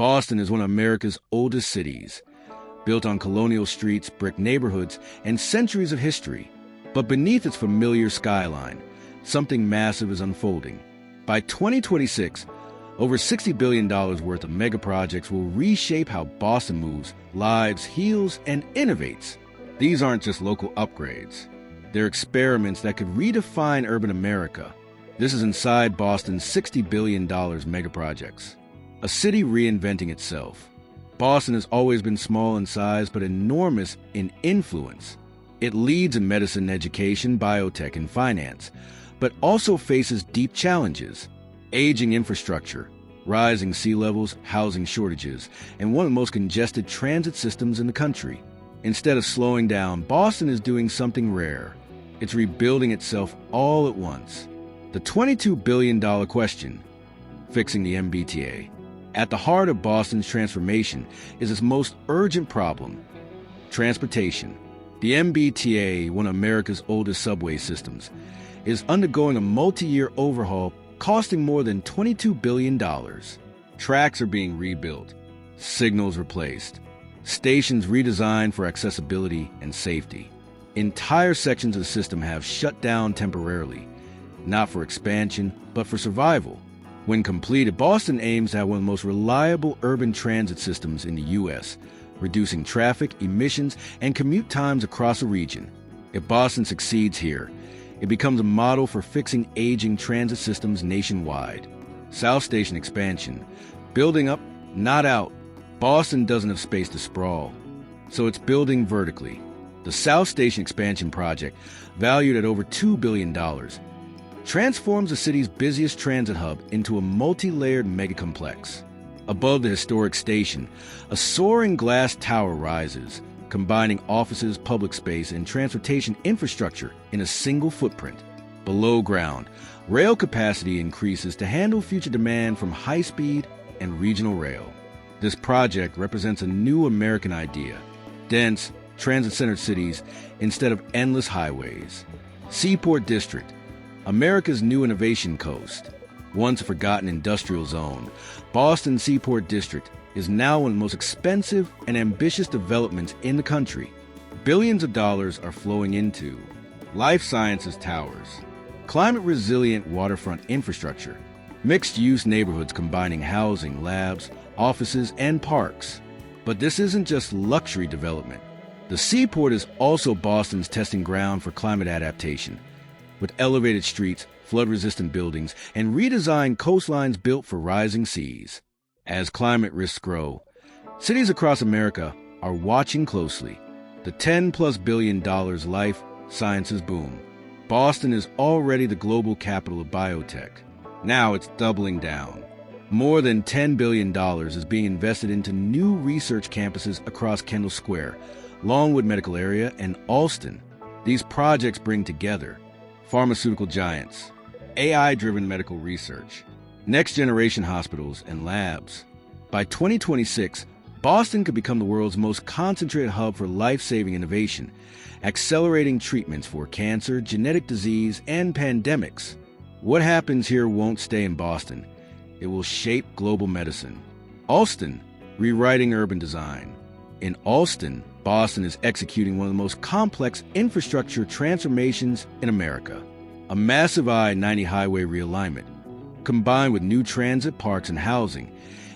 Boston is one of America's oldest cities, built on colonial streets, brick neighborhoods, and centuries of history. But beneath its familiar skyline, something massive is unfolding. By 2026, over $60 billion worth of megaprojects will reshape how Boston moves, lives, heals, and innovates. These aren't just local upgrades. They're experiments that could redefine urban America. This is inside Boston's $60 billion megaprojects. A city reinventing itself. Boston has always been small in size, but enormous in influence. It leads in medicine, education, biotech, and finance, but also faces deep challenges. Aging infrastructure, rising sea levels, housing shortages, and one of the most congested transit systems in the country. Instead of slowing down, Boston is doing something rare. It's rebuilding itself all at once. The $22 billion question, fixing the MBTA. At the heart of Boston's transformation is its most urgent problem, transportation. The MBTA, one of America's oldest subway systems, is undergoing a multi-year overhaul costing more than $22 billion. Tracks are being rebuilt, signals replaced, stations redesigned for accessibility and safety. Entire sections of the system have shut down temporarily, not for expansion, but for survival. When completed, Boston aims to have one of the most reliable urban transit systems in the U.S., reducing traffic, emissions, and commute times across the region. If Boston succeeds here, it becomes a model for fixing aging transit systems nationwide. South Station expansion. Building up, not out. Boston doesn't have space to sprawl, so it's building vertically. The South Station expansion project, valued at over $2 billion, transforms the city's busiest transit hub into a multi-layered megacomplex. Above the historic station, a soaring glass tower rises, combining offices, public space, and transportation infrastructure in a single footprint. Below ground, rail capacity increases to handle future demand from high-speed and regional rail. This project represents a new American idea: dense, transit-centered cities instead of endless highways. Seaport District, America's new innovation coast. Once a forgotten industrial zone, Boston Seaport District is now one of the most expensive and ambitious developments in the country. Billions of dollars are flowing into life sciences towers, climate-resilient waterfront infrastructure, mixed-use neighborhoods combining housing, labs, offices, and parks. But this isn't just luxury development. The seaport is also Boston's testing ground for climate adaptation, with elevated streets, flood-resistant buildings, and redesigned coastlines built for rising seas. As climate risks grow, cities across America are watching closely. The $10+ billion life sciences boom. Boston is already the global capital of biotech. Now it's doubling down. More than $10 billion is being invested into new research campuses across Kendall Square, Longwood Medical Area, and Alston. These projects bring together pharmaceutical giants, AI-driven medical research, next-generation hospitals and labs. By 2026, Boston could become the world's most concentrated hub for life-saving innovation, accelerating treatments for cancer, genetic disease, and pandemics. What happens here won't stay in Boston. It will shape global medicine. Alston, rewriting urban design. In Alston, Boston is executing one of the most complex infrastructure transformations in America. A massive I-90 highway realignment, combined with new transit, parks, and housing,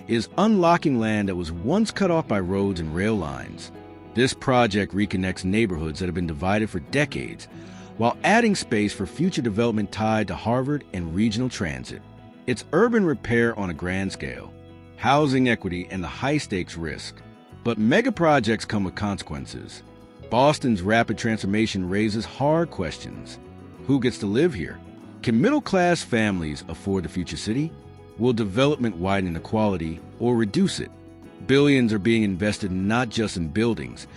is unlocking land that was once cut off by roads and rail lines. This project reconnects neighborhoods that have been divided for decades, while adding space for future development tied to Harvard and regional transit. It's urban repair on a grand scale, housing equity, and the high-stakes risk. But megaprojects come with consequences. Boston's rapid transformation raises hard questions. Who gets to live here? Can middle-class families afford the future city? Will development widen inequality or reduce it? Billions are being invested not just in buildings,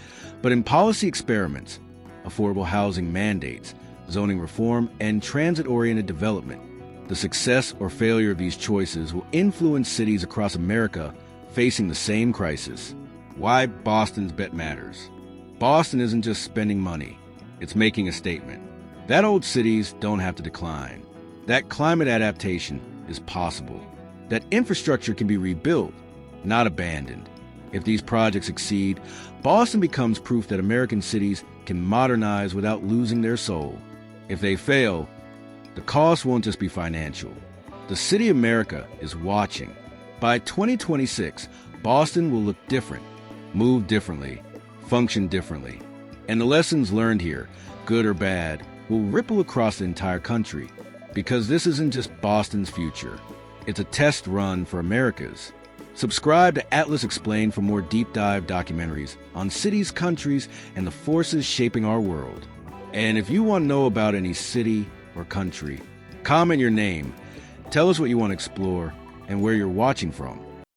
but in policy experiments, affordable housing mandates, zoning reform, and transit-oriented development. The success or failure of these choices will influence cities across America facing the same crisis. Why Boston's bet matters. Boston isn't just spending money, it's making a statement. That old cities don't have to decline. That climate adaptation is possible. That infrastructure can be rebuilt. not abandoned. If these projects succeed, Boston becomes proof that American cities can modernize without losing their soul. If they fail, the cost won't just be financial. The city of America is watching. By 2026, Boston will look different, move differently, function differently. And the lessons learned here, good or bad, will ripple across the entire country. Because this isn't just Boston's future. It's a test run for America's. Subscribe to Atlas Explained for more deep dive documentaries on cities, countries, and the forces shaping our world. And if you want to know about any city or country, comment your name, tell us what you want to explore, and where you're watching from.